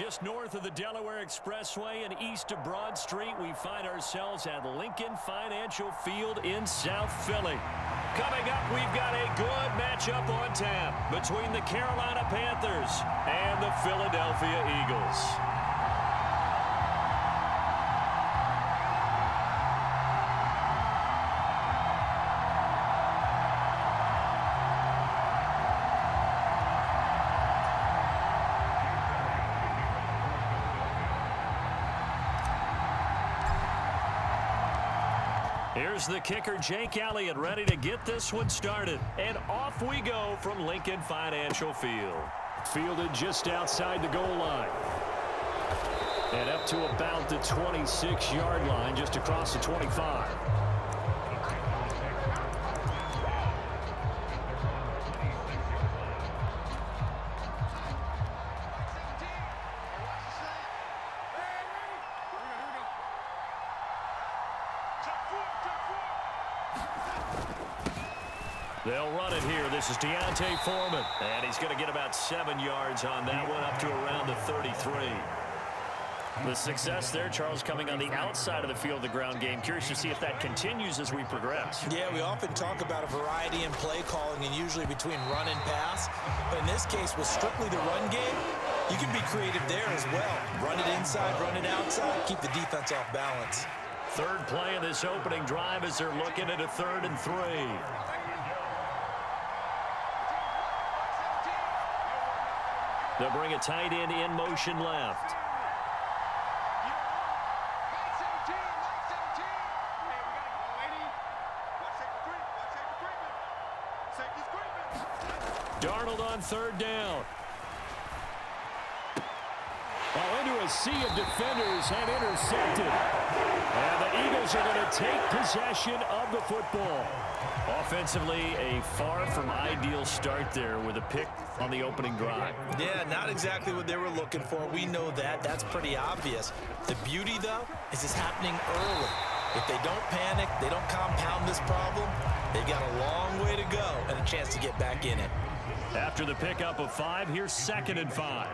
Just north of the Delaware Expressway and east of Broad Street, we find ourselves at Lincoln Financial Field in South Philly. Coming up, we've got a good matchup on tap between the Carolina Panthers and the Philadelphia Eagles. Here's the kicker, Jake Elliott, ready to get this one started. And off we go from Lincoln Financial Field. Fielded just outside the goal line. And up to about the 26-yard line, just across the 25. They'll run it here. This is Deontay Foreman. And he's going to get about 7 yards on that one, up to around the 33. The success there, Charles, coming on the outside of the field, the ground game. Curious to see if that continues as we progress. Yeah, we often talk about a variety in play calling and usually between run and pass. But in this case, with strictly the run game, you can be creative there as well. Run it inside, run it outside, keep the defense off balance. Third play of this opening drive as they're looking at a 3rd and 3. They'll bring a tight end in motion left. Darnold on 3rd down. Into a sea of defenders and intercepted. And the Eagles are going to take possession of the football. Offensively, a far from ideal start there with a pick on the opening drive. Yeah, not exactly what they were looking for. We know that. That's pretty obvious. The beauty, though, is it's happening early. If they don't panic, they don't compound this problem, they've got a long way to go and a chance to get back in it. After the pickup of 5, here's 2nd and 5.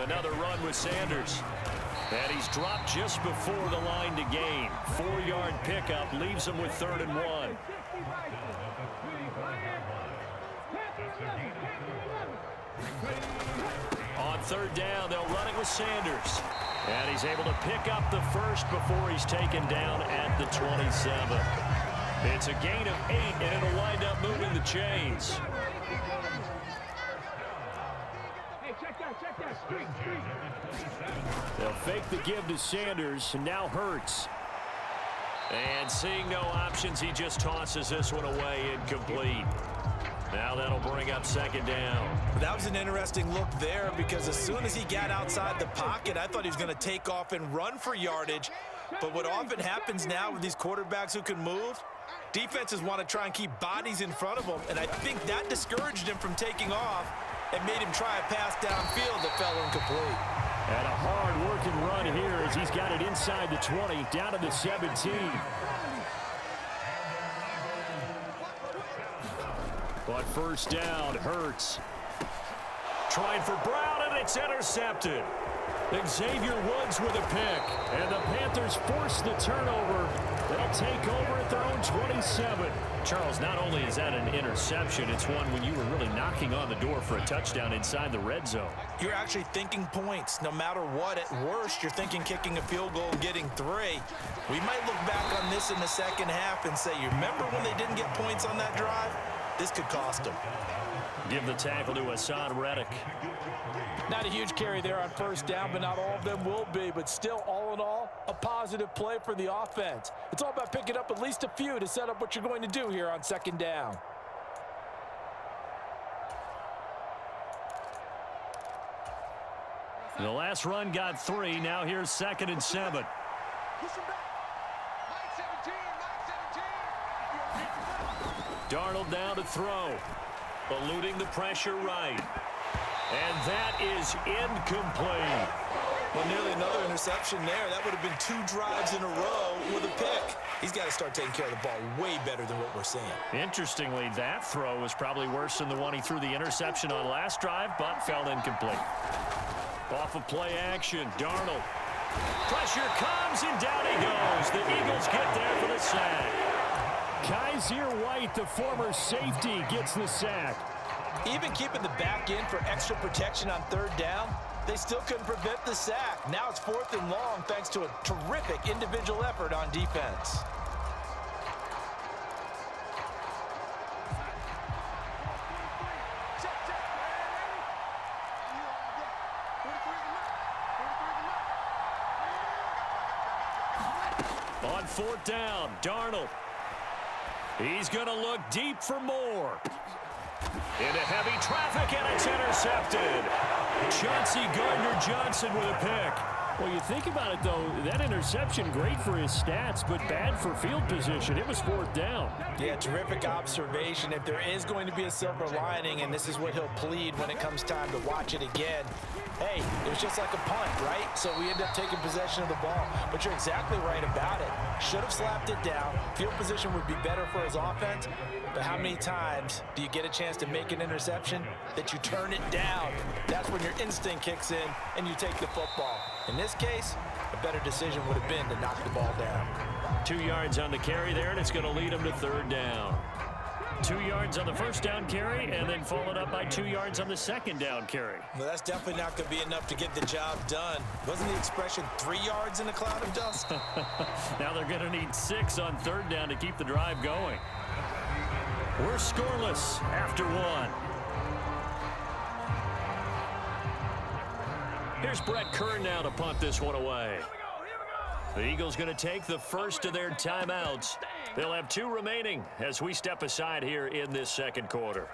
Another run with Sanders. And he's dropped just before the line to gain. 4-yard pickup leaves him with 3rd and 1. On 3rd down, they'll run it with Sanders. And he's able to pick up the first before he's taken down at the 27. It's a gain of 8, and it'll wind up moving the chains. They'll fake the give to Sanders, and now Hurts. And seeing no options, he just tosses this one away, incomplete. Now that'll bring up 2nd down. That was an interesting look there because as soon as he got outside the pocket, I thought he was going to take off and run for yardage. But what often happens now with these quarterbacks who can move, defenses want to try and keep bodies in front of them, and I think that discouraged him from taking off and made him try a pass downfield that fell incomplete. And a hard-working run here as he's got it inside the 20, down to the 17. But 1st down, Hurts. Trying for Brown, and it's intercepted. Xavier Woods with a pick. And the Panthers force the turnover. They'll take over at their own 27. Charles, not only is that an interception, it's one when you were really knocking on the door for a touchdown inside the red zone. You're actually thinking points. No matter what, at worst, you're thinking kicking a field goal and getting 3. We might look back on this in the second half and say, you remember when they didn't get points on that drive? This could cost them. Give the tackle to Hassan Reddick. Not a huge carry there on 1st down, but not all of them will be. But still, all in all, a positive play for the offense. It's all about picking up at least a few to set up what you're going to do here on 2nd down. The last run got 3. Now here's 2nd and 7. Darnold down to throw. Eluding the pressure right. And that is incomplete. Well, nearly another interception there. That would have been 2 drives in a row with a pick. He's got to start taking care of the ball way better than what we're seeing. Interestingly, that throw was probably worse than the one he threw the interception on last drive, but fell incomplete. Off of play action, Darnold. Pressure comes, and down he goes. The Eagles get there for the sack. Kaiser White, the former safety, gets the sack. Even keeping the back in for extra protection on 3rd down, they still couldn't prevent the sack. Now it's 4th and long thanks to a terrific individual effort on defense. On 4th down, Darnold. He's going to look deep for more. Into heavy traffic, and it's intercepted. Chauncey Gardner-Johnson with a pick. Well, you think about it, though, that interception, great for his stats, but bad for field position. It was 4th down. Yeah, terrific observation. If there is going to be a silver lining, and this is what he'll plead when it comes time to watch it again, hey, it was just like a punt, right? So we end up taking possession of the ball. But you're exactly right about it. Should have slapped it down. Field position would be better for his offense. But how many times do you get a chance to make an interception that you turn it down? That's when your instinct kicks in and you take the football. In this case, a better decision would have been to knock the ball down. 2 yards on the carry there, and it's going to lead him to 3rd down. 2 yards on the 1st down carry, and then followed up by 2 yards on the 2nd down carry. Well, that's definitely not going to be enough to get the job done. Wasn't the expression 3 yards in a cloud of dust? Now they're going to need 6 on 3rd down to keep the drive going. We're scoreless after 1. Here's Brett Kern now to punt this one away. The Eagles going to take the first of their timeouts. They'll have 2 remaining as we step aside here in this 2nd quarter.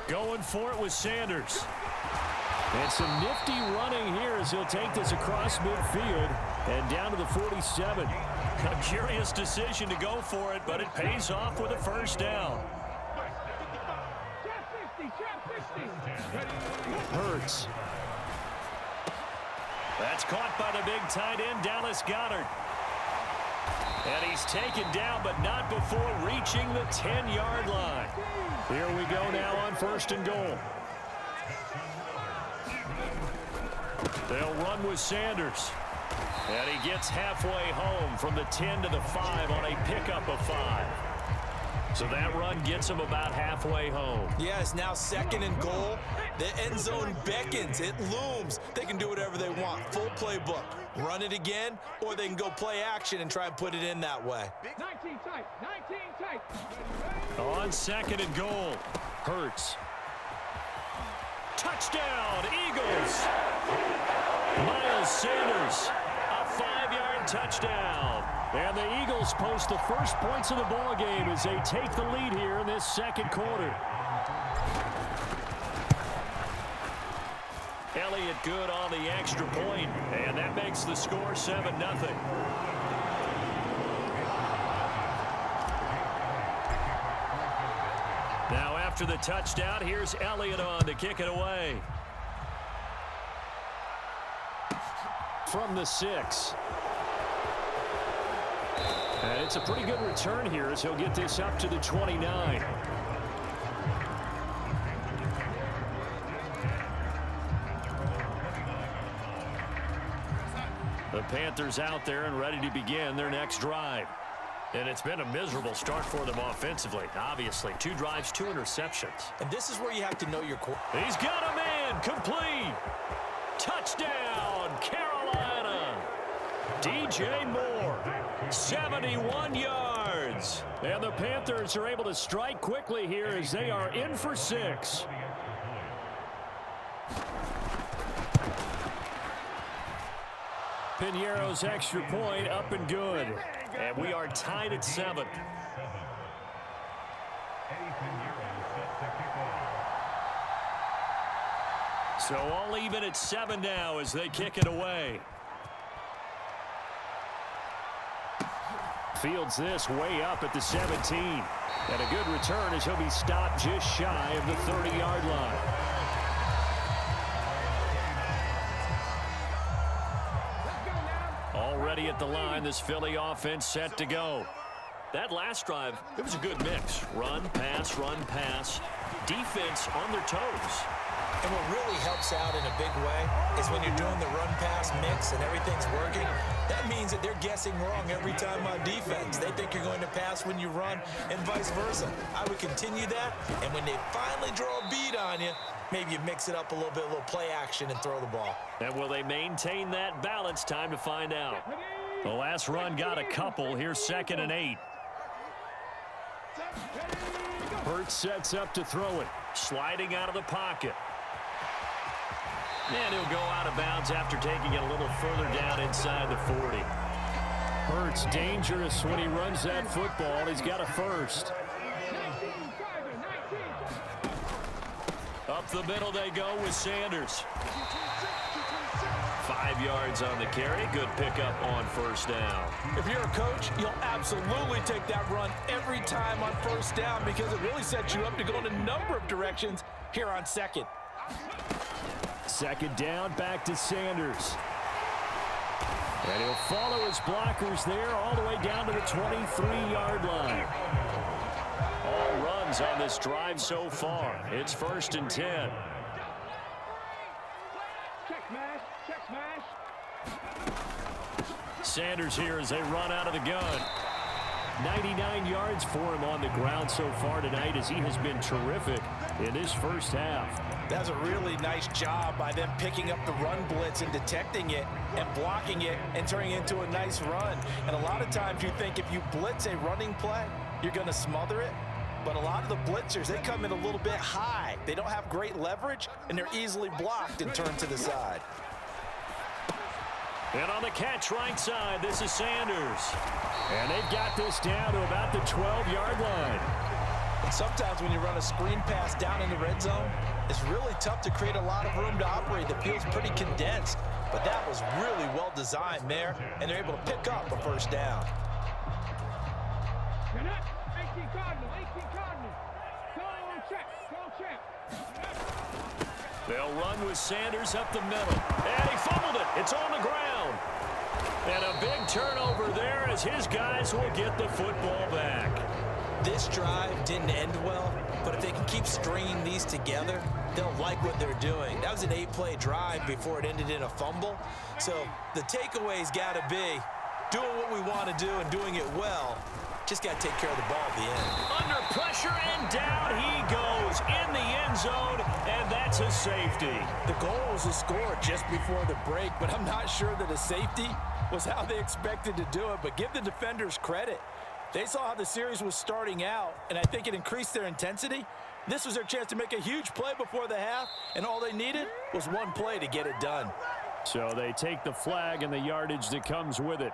Going for it with Sanders. And some nifty running here as he'll take this across midfield and down to the 47. A curious decision to go for it, but it pays off with a 1st down. Hurts. That's caught by the big tight end, Dallas Goedert. And he's taken down, but not before reaching the 10-yard line. Here we go now on 1st and goal. They'll run with Sanders. And he gets halfway home from the 10 to the 5 on a pickup of 5. So that run gets him about halfway home. Yeah, it's now 2nd and goal. The end zone beckons. It looms. They can do whatever they want. Full playbook. Run it again, or they can go play action and try and put it in that way. 19 tight. 19 tight. On 2nd and goal, Hurts. Touchdown, Eagles. Miles Sanders, a 5-yard touchdown. And the Eagles post the first points of the ball game as they take the lead here in this 2nd quarter. Elliott good on the extra point, and that makes the score 7-0. Now after the touchdown, here's Elliott on to kick it away. From the 6. And it's a pretty good return here as he'll get this up to the 29. The Panthers out there and ready to begin their next drive. And it's been a miserable start for them offensively. Obviously, 2 drives, 2 interceptions. And this is where you have to know your core. He's got a man, complete. Touchdown, Carolina. DJ Moore, 71 yards. And the Panthers are able to strike quickly here as they are in for 6. Piñeiro's extra point up and good. And we are tied at 7. So all even at 7 now as they kick it away. fields this way up at the 17. And a good return as he'll be stopped just shy of the 30-yard line. Already at the line, this Philly offense set to go. That last drive, it was a good mix. Run, pass, defense on their toes. And what really helps out in a big way is when you're doing the run-pass mix and everything's working, that means that they're guessing wrong every time on defense. They think you're going to pass when you run and vice versa. I would continue that, and when they finally draw a bead on you, maybe you mix it up a little bit, a little play action, and throw the ball. And will they maintain that balance? Time to find out. The last run got a couple. Here's 2nd and 8. Hurts sets up to throw it. Sliding out of the pocket. And he'll go out of bounds after taking it a little further down inside the 40. Hurts dangerous when he runs that football. He's got a first. Up the middle they go with Sanders. 5 yards on the carry. Good pickup on first down. If you're a coach, you'll absolutely take that run every time on first down because it really sets you up to go in a number of directions here on second. 2nd down, back to Sanders. And he'll follow his blockers there all the way down to the 23-yard line. All runs on this drive so far. It's 1st and 10. Check smash, check smash. Sanders here as they run out of the gun. 99 yards for him on the ground so far tonight as he has been terrific in this first half. That's a really nice job by them picking up the run blitz and detecting it and blocking it and turning it into a nice run. And a lot of times you think if you blitz a running play, you're going to smother it. But a lot of the blitzers, they come in a little bit high. They don't have great leverage, and they're easily blocked and turned to the side. And on the catch right side, this is Sanders. And they've got this down to about the 12-yard line. And sometimes when you run a screen pass down in the red zone, it's really tough to create a lot of room to operate. The field's pretty condensed. But that was really well designed there, and they're able to pick up a first down. 18 Cardinal, 18 Cardinal. Go check. They'll run with Sanders up the middle. And he fumbled it. It's on the ground. And a big turnover there as his guys will get the football back. This drive didn't end well, but if they can keep stringing these together, they'll like what they're doing. That was an 8-play drive before it ended in a fumble. So the takeaway's got to be doing what we want to do and doing it well. Just got to take care of the ball at the end. Under pressure, and down he goes in the end zone, and that's a safety. The goal was a score just before the break, but I'm not sure that a safety was how they expected to do it. But give the defenders credit. They saw how the series was starting out, and I think it increased their intensity. This was their chance to make a huge play before the half, and all they needed was one play to get it done. So they take the flag and the yardage that comes with it.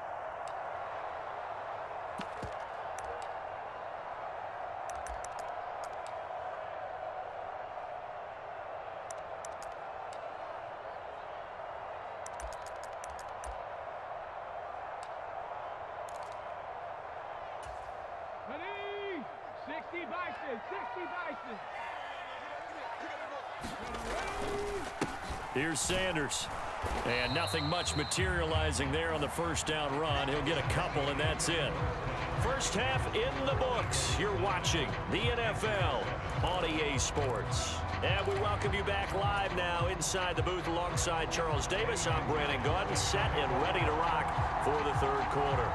Ready? 60 Bison, 60 Bison. Here's Sanders. And nothing much materializing there on the first down run. He'll get a couple, and that's it. First half in the books. You're watching the NFL on EA Sports. And we welcome you back live now inside the booth alongside Charles Davis. I'm Brandon Gordon, set and ready to rock for the third quarter.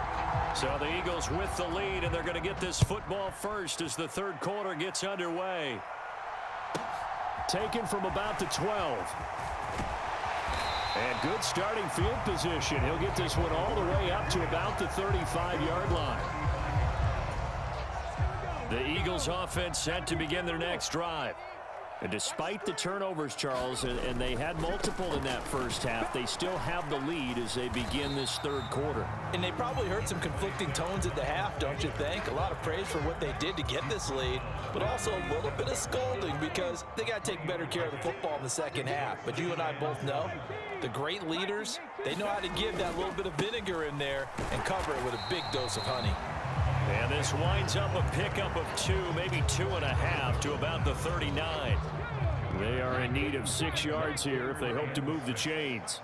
So the Eagles with the lead, and they're going to get this football first as the third quarter gets underway. Taken from about the 12. And good starting field position. He'll get this one all the way up to about the 35-yard line. The Eagles offense set to begin their next drive. And despite the turnovers, Charles, and they had multiple in that first half, they still have the lead as they begin this third quarter. And they probably heard some conflicting tones at the half, don't you think? A lot of praise for what they did to get this lead, but also a little bit of scolding because they got to take better care of the football in the second half. But you and I both know the great leaders, they know how to give that little bit of vinegar in there and cover it with a big dose of honey. And this winds up a pickup of 2, maybe 2.5 to about the 39. They are in need of 6 yards here if they hope to move the chains.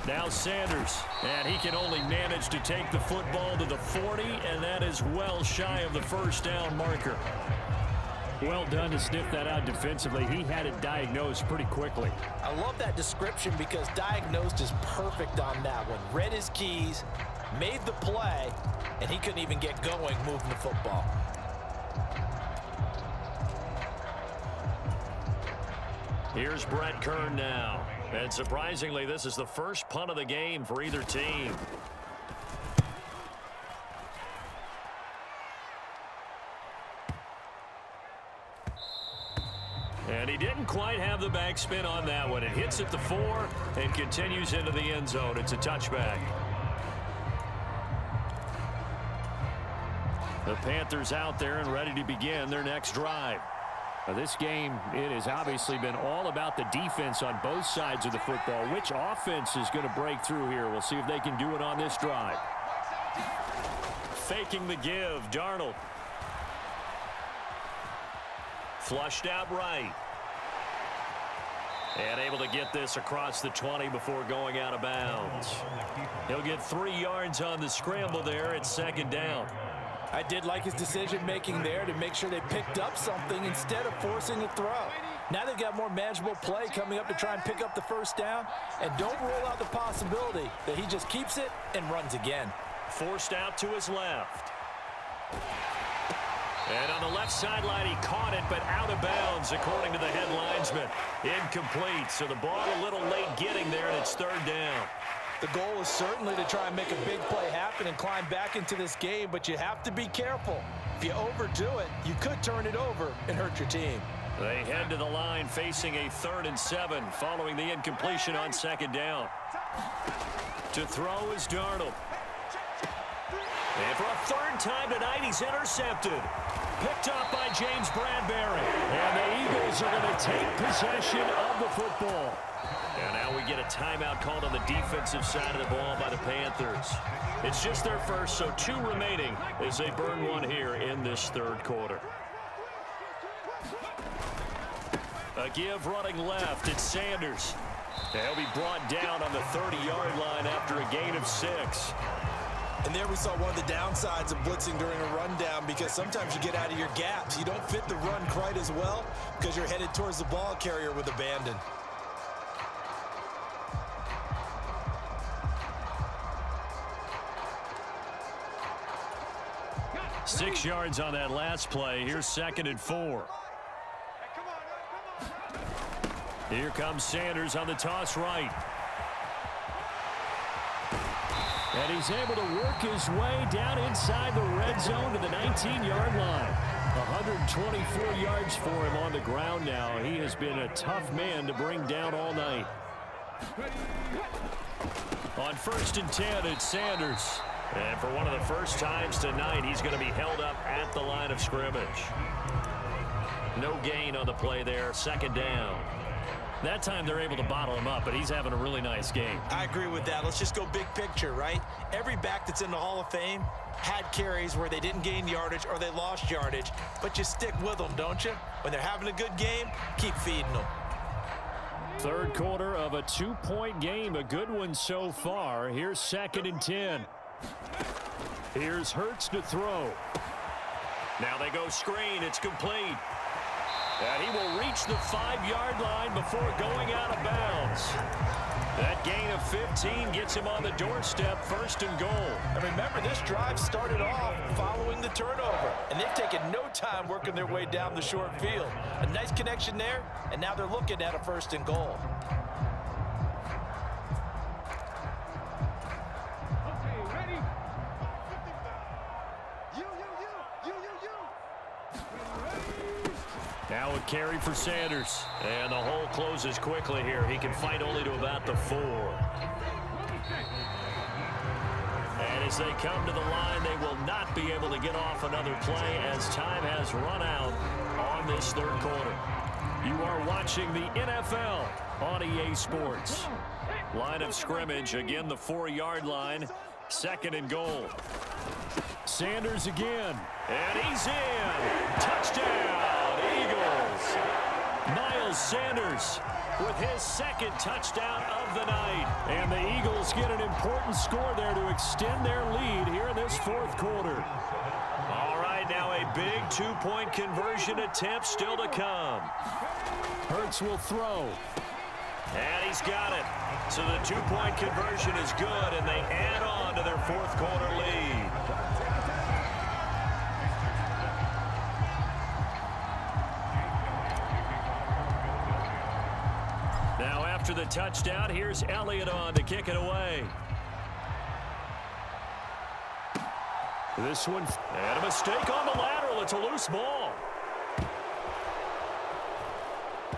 Now Sanders, and he can only manage to take the football to the 40, and that is well shy of the first down marker. Well done to sniff that out defensively. He had it diagnosed pretty quickly. I love that description because diagnosed is perfect on that one. Read his keys, made the play, and he couldn't even get going moving the football. Here's Brett Kern now. And surprisingly, this is the first punt of the game for either team. And he didn't quite have the backspin on that one. It hits at the 4 and continues into the end zone. It's a touchback. The Panthers out there and ready to begin their next drive. Now this game, it has obviously been all about the defense on both sides of the football. Which offense is going to break through here? We'll see if they can do it on this drive. Faking the give, Darnold. Flushed out right. And able to get this across the 20 before going out of bounds. He'll get 3 yards on the scramble there at second down. I did like his decision-making there to make sure they picked up something instead of forcing a throw. Now they've got more manageable play coming up to try and pick up the first down. And don't rule out the possibility that he just keeps it and runs again. Forced out to his left. And on the left sideline, he caught it, but out of bounds, according to the head linesman. Incomplete, so the ball a little late getting there, and it's third down. The goal is certainly to try and make a big play happen and climb back into this game, but you have to be careful. If you overdo it, you could turn it over and hurt your team. They head to the line facing a 3rd and 7 following the incompletion on second down. To throw is Darnold. And for a 3rd time tonight, he's intercepted. Picked up by James Bradbury. And the Eagles are going to take possession of the football. And now we get a timeout called on the defensive side of the ball by the Panthers. It's just their first, so 2 remaining as they burn 1 here in this 3rd quarter. A give running left. It's Sanders. And he'll be brought down on the 30-yard line after a gain of 6. And there we saw one of the downsides of blitzing during a rundown, because sometimes you get out of your gaps. You don't fit the run quite as well because you're headed towards the ball carrier with abandon. Six yards on that last play. Here's 2nd and 4. Here comes Sanders on the toss right. And he's able to work his way down inside the red zone to the 19-yard line. 124 yards for him on the ground now. He has been a tough man to bring down all night. On 1st and 10, it's Sanders. And for one of the first times tonight, he's going to be held up at the line of scrimmage. No gain on the play there. 2nd down. That time they're able to bottle him up, but he's having a really nice game. I agree with that. Let's just go big picture, right? Every back that's in the Hall of Fame had carries where they didn't gain yardage or they lost yardage, but you stick with them, don't you? When they're having a good game, keep feeding them. 3rd quarter of a 2-point game, a good one so far. Here's 2nd and 10. Here's Hurts to throw. Now they go screen. It's complete. And he will reach the 5-yard line before going out of bounds. That gain of 15 gets him on the doorstep, 1st and goal. And remember, this drive started off following the turnover, and they've taken no time working their way down the short field. A nice connection there, and now they're looking at a 1st and goal. Okay, ready? Now a carry for Sanders. And the hole closes quickly here. He can fight only to about the 4. And as they come to the line, they will not be able to get off another play as time has run out on this 3rd quarter. You are watching the NFL on EA Sports. Line of scrimmage, again the 4-yard line. 2nd and goal. Sanders again. And he's in. Touchdown, Eagles. Miles Sanders with his 2nd touchdown of the night. And the Eagles get an important score there to extend their lead here in this 4th quarter. All right, now a big 2-point conversion attempt still to come. Hurts will throw. And he's got it. So the 2-point conversion is good, and they add on to their 4th quarter lead. Now after the touchdown, here's Elliott on to kick it away. This one, and a mistake on the lateral. It's a loose ball.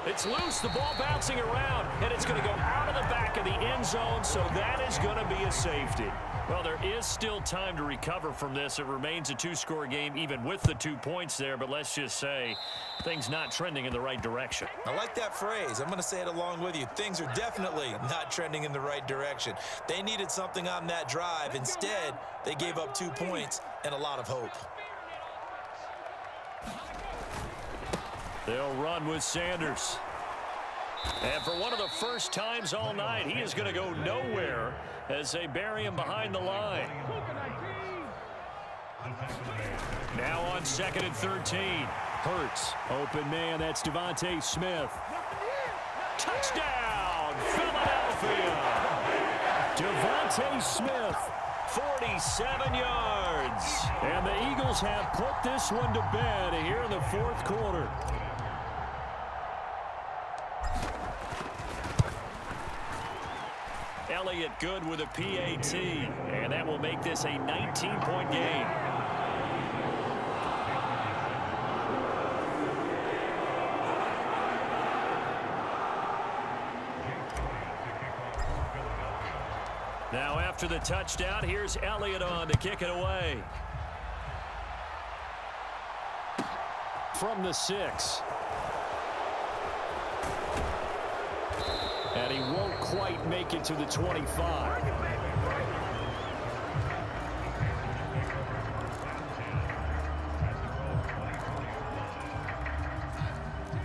It's loose, the ball bouncing around, and it's going to go out of the back of the end zone, so that is going to be a safety. Well, there is still time to recover from this. It remains a 2-score game, even with the 2 points there, but let's just say things not trending in the right direction. I like that phrase. I'm going to say it along with you. Things are definitely not trending in the right direction. They needed something on that drive. Instead, they gave up 2 points and a lot of hope. They'll run with Sanders. And for one of the first times all night, he is going to go nowhere as they bury him behind the line. Now on 2nd and 13. Hurts. Open man, that's Devontae Smith. Touchdown, Philadelphia. Devontae Smith, 47 yards. And the Eagles have put this one to bed here in the 4th quarter. Elliott good with a PAT, and that will make this a 19-point game. Now after the touchdown, here's Elliott on to kick it away. From the 6. And he won't quite make it to the 25.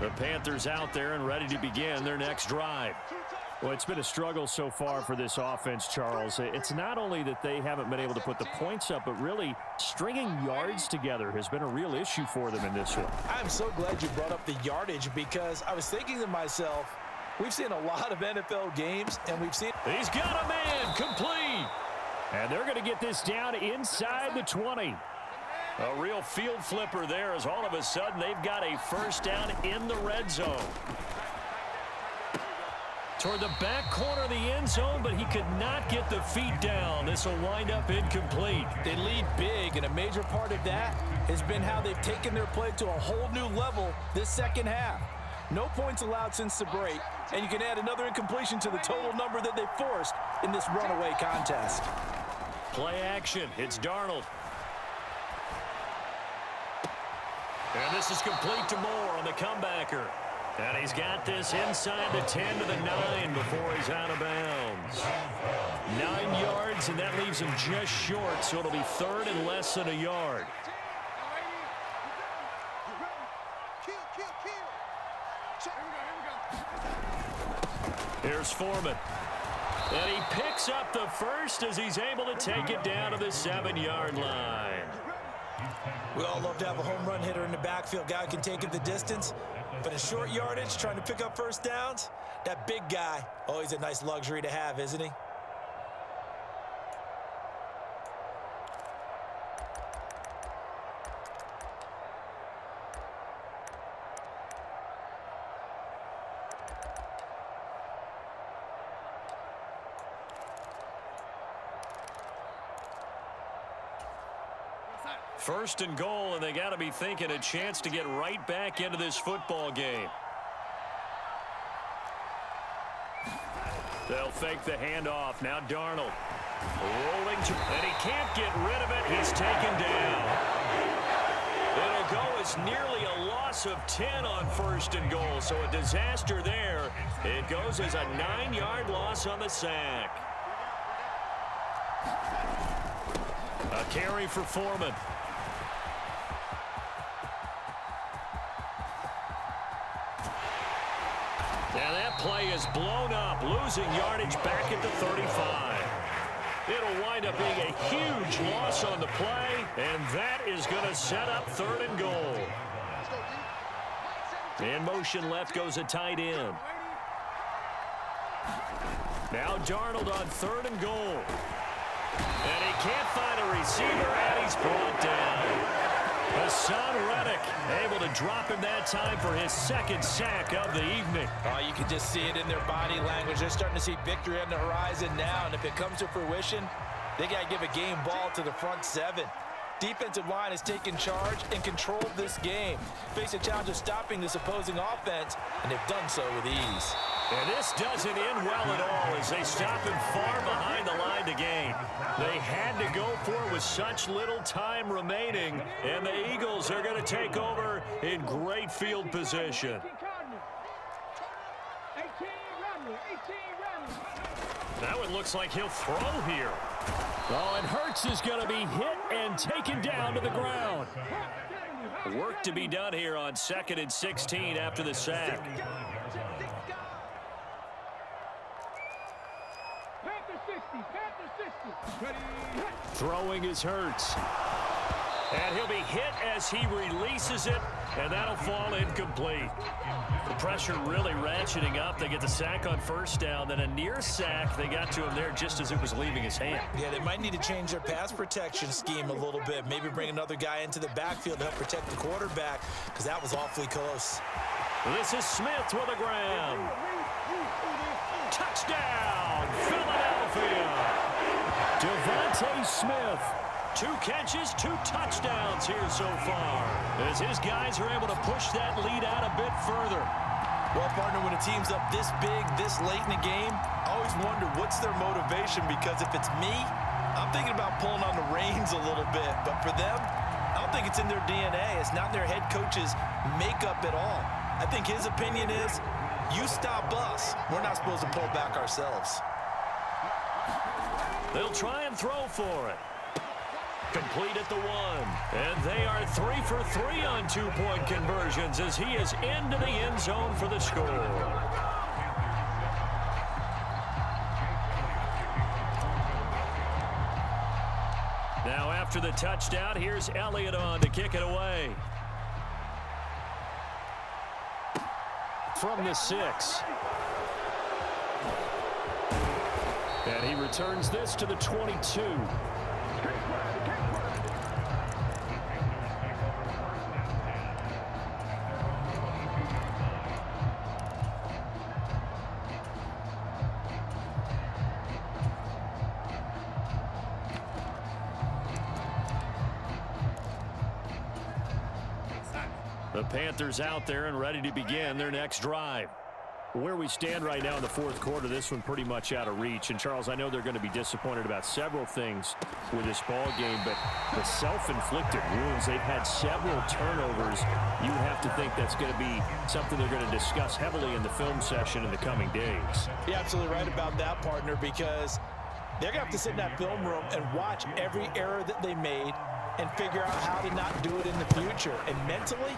The Panthers out there and ready to begin their next drive. Well, it's been a struggle so far for this offense, Charles. It's not only that they haven't been able to put the points up, but really stringing yards together has been a real issue for them in this one. I'm so glad you brought up the yardage, because I was thinking to myself, we've seen a lot of NFL games, and we've seen... He's got a man, complete. And they're going to get this down inside the 20. A real field flipper there, as all of a sudden they've got a first down in the red zone. Toward the back corner of the end zone, but he could not get the feet down. This will wind up incomplete. They lead big, and a major part of that has been how they've taken their play to a whole new level this second half. No points allowed since the break, and you can add another incompletion to the total number that they forced in this runaway contest. Play action. It's Darnold. And this is complete to Moore on the comebacker. And he's got this inside the 10 to the 9 before he's out of bounds. 9 yards, and that leaves him just short, so it'll be 3rd and less than a yard. Here's Foreman. And he picks up the first as he's able to take it down to the 7-yard line. We all love to have a home run hitter in the backfield. Guy who can take it the distance. But in short yardage, trying to pick up first downs, that big guy, always a nice luxury to have, isn't he? First and goal, and they got to be thinking a chance to get right back into this football game. They'll fake the handoff. Now Darnold rolling to, and he can't get rid of it. He's taken down. It'll will go as nearly a loss of 10 on 1st and goal. So a disaster there. It goes as a 9-yard loss on the sack. A carry for Foreman. And that play is blown up, losing yardage back at the 35. It'll wind up being a huge loss on the play, and that is going to set up 3rd and goal. In motion left goes a tight end. Now Darnold on 3rd and goal. And he can't find a receiver, and he's brought down. Hassan Reddick able to drop him that time for his 2nd sack of the evening. Oh, you can just see it in their body language. They're starting to see victory on the horizon now, and if it comes to fruition, they got to give a game ball to the front 7. Defensive line has taken charge and controlled this game. Face a challenge of stopping this opposing offense, and they've done so with ease. And this doesn't end well at all as they stop him far behind the line to gain. They had to go for it with such little time remaining, and the Eagles are going to take over in great field position. That one looks like he'll throw here. Oh, and Hurts is going to be hit and taken down to the ground. Work to be done here on 2nd and 16 after the sack. Throwing is Hurts. And he'll be hit as he releases it, and that'll fall incomplete. The pressure really ratcheting up. They get the sack on 1st down, then a near sack. They got to him there just as it was leaving his hand. Yeah, they might need to change their pass protection scheme a little bit. Maybe bring another guy into the backfield to help protect the quarterback, because that was awfully close. This is Smith with a grab. Touchdown, Philadelphia. Devontae Smith. 2 catches, 2 touchdowns here so far, as his guys are able to push that lead out a bit further. Well, partner, when a team's up this big, this late in the game, I always wonder what's their motivation, because if it's me, I'm thinking about pulling on the reins a little bit. But for them, I don't think it's in their DNA. It's not in their head coach's makeup at all. I think his opinion is, you stop us, we're not supposed to pull back ourselves. They'll try and throw for it. Complete at the 1. And they are 3 for 3 on 2-point conversions as he is into the end zone for the score. Now after the touchdown, here's Elliott on to kick it away. From the 6. And he returns this to the 22. The Panthers out there and ready to begin their next drive. Where we stand right now in the 4th quarter, this one pretty much out of reach. And, Charles, I know they're going to be disappointed about several things with this ball game, but the self-inflicted wounds, they've had several turnovers. You have to think that's going to be something they're going to discuss heavily in the film session in the coming days. You're absolutely right about that, partner, because they're going to have to sit in that film room and watch every error that they made and figure out how to not do it in the future. And mentally,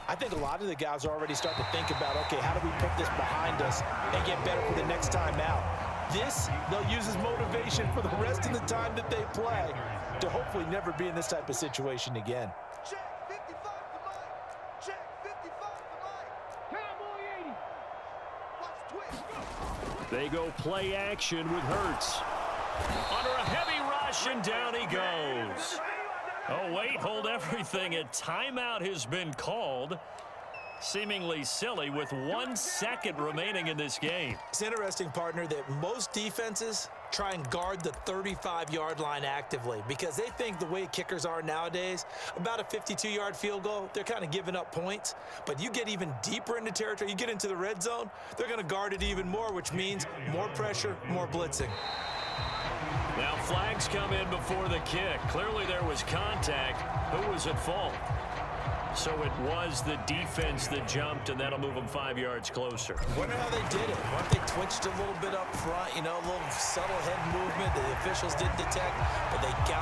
I think a lot of the guys are already starting to think about, okay, how do we put this behind us and get better for the next time out? This, they'll use as motivation for the rest of the time that they play to hopefully never be in this type of situation again. Check 55 to Mike. Check 55 to Mike. Cowboy 80. Watch twist. They go play action with Hurts. Under a heavy rush, and down he goes. Oh, wait, hold everything. A timeout has been called. Seemingly silly with 1 second remaining in this game. It's interesting, partner, that most defenses try and guard the 35-yard line actively because they think the way kickers are nowadays, about a 52-yard field goal, they're kind of giving up points. But you get even deeper into territory, you get into the red zone, they're going to guard it even more, which means more pressure, more blitzing. Now flags come in before the kick. Clearly there was contact. Who was at fault? So it was the defense that jumped, and that'll move them 5 yards closer. Wonder how they did it. Weren't they twitched a little bit up front? You know, a little subtle head movement the officials didn't detect, but they got